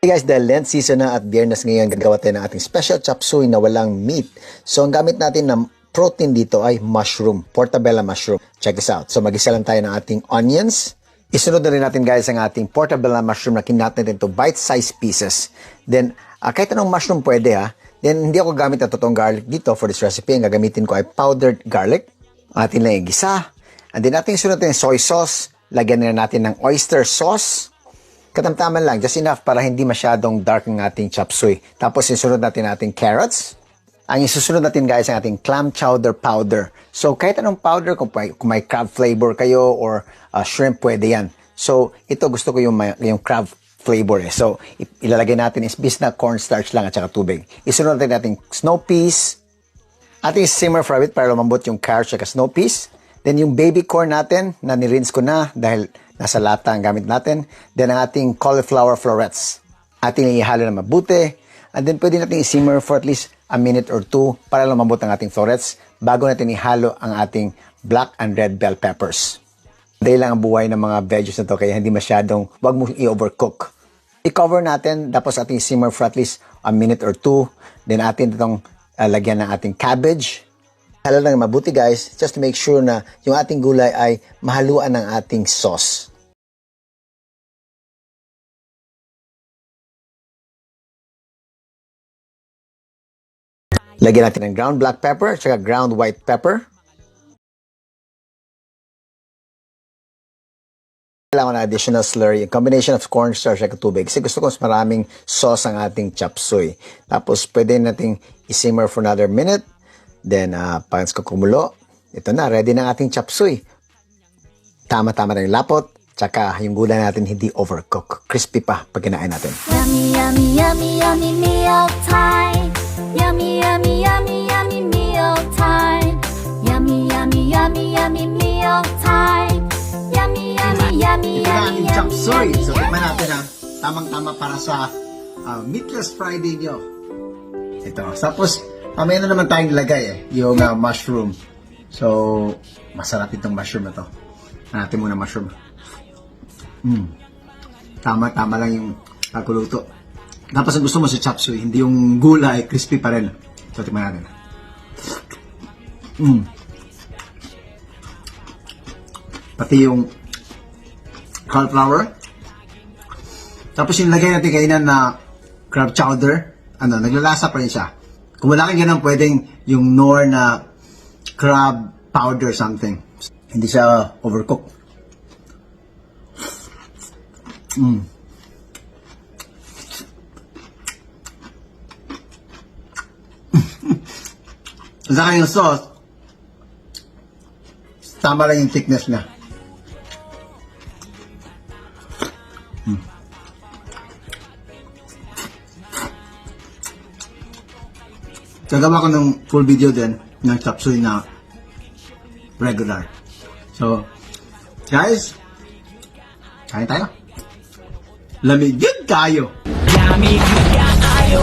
Hey guys, dahil Lent season na at Biyernes ngayon, gagawa tayo ng ating special chop suey na walang meat. So ang gamit natin na protein dito ay mushroom, portobello mushroom. Check this out. So mag-isa lang tayo ng ating onions. Isunod na rin natin guys ang ating portobello mushroom na kinat natin to bite-sized pieces. Then kahit anong mushroom pwede ha. Then hindi ako gamit ng totoong garlic dito for this recipe. Ang gagamitin ko ay powdered garlic. Atin lang igisa. And then ating isunod natin soy sauce. Lagyan na natin ng oyster sauce. Katamtaman lang, just enough para hindi masyadong dark ang ating chop suey. Tapos isunod natin ating carrots. Ang isusunod natin guys ang ating clam chowder powder. So kahit anong powder, kung may crab flavor kayo or shrimp, pwede yan. So ito gusto ko yung crab flavor eh. So ilalagay natin is bis na cornstarch lang at saka tubig. Isunod natin ating snow peas. Ating simmer for a bit para lumambot yung carrots at snow peas. Then yung baby corn natin na nirinse ko na dahil nasa lata ang gamit natin. Then ang ating cauliflower florets. Ating ihalo na mabuti. And then pwede natin i-simmer for at least a minute or two para lumambot ang ating florets bago natin ihalo ang ating black and red bell peppers. Dahil lang ang buhay ng mga veggies na to kaya hindi masyadong, wag mo i-overcook. I-cover natin tapos ating simmer for at least a minute or two. Then atin itong lagyan ng ating cabbage. Halo lang mabuti guys, just to make sure na yung ating gulay ay mahaluan ng ating sauce. Lagyan natin ng ground black pepper at saka ground white pepper. Kailangan ng additional slurry, a combination of cornstarch at tubig. Kasi gusto ko mas maraming sauce ang ating chop suey. Tapos pwede nating i-simmer for another minute. Then, pag ko kumulo, ito na, ready na ating chop suey. Tama-tama na yung lapot, tsaka yung gulay natin hindi overcook. Crispy pa pag kinain natin. Yummy, yummy, yummy, yummy meal time. Yummy, yummy, yummy, yummy meal time. Yummy, yummy, yummy, yummy meal time. Yummy, yummy, yummy, Ito na yummy, ating chop yummy, suey. yummy, So, yummy. tikman natin ha. Tamang-tama para sa Meatless Friday nyo. Ito. Tapos, mamaya na naman tayong ilagay yung mushroom. So, masarap itong mushroom na to. Natin muna mushroom. Tama-tama lang yung kuluto. Tapos ang gusto mo sa chop suey, hindi yung gulay, crispy pa rin. So, tikman natin. Pati yung cauliflower. Tapos yung lagay natin kainan na crab chowder, naglalasa pa rin siya. Kung wala kang ganun, pwedeng yung Knorr na crab powder something. Hindi siya overcook. Saka yung sauce, tama lang yung thickness niya. Gagawa ko ng full video din ng chop suey na regular. So, guys, kain tayo. Lamig yun tayo. Lamig ka ayo.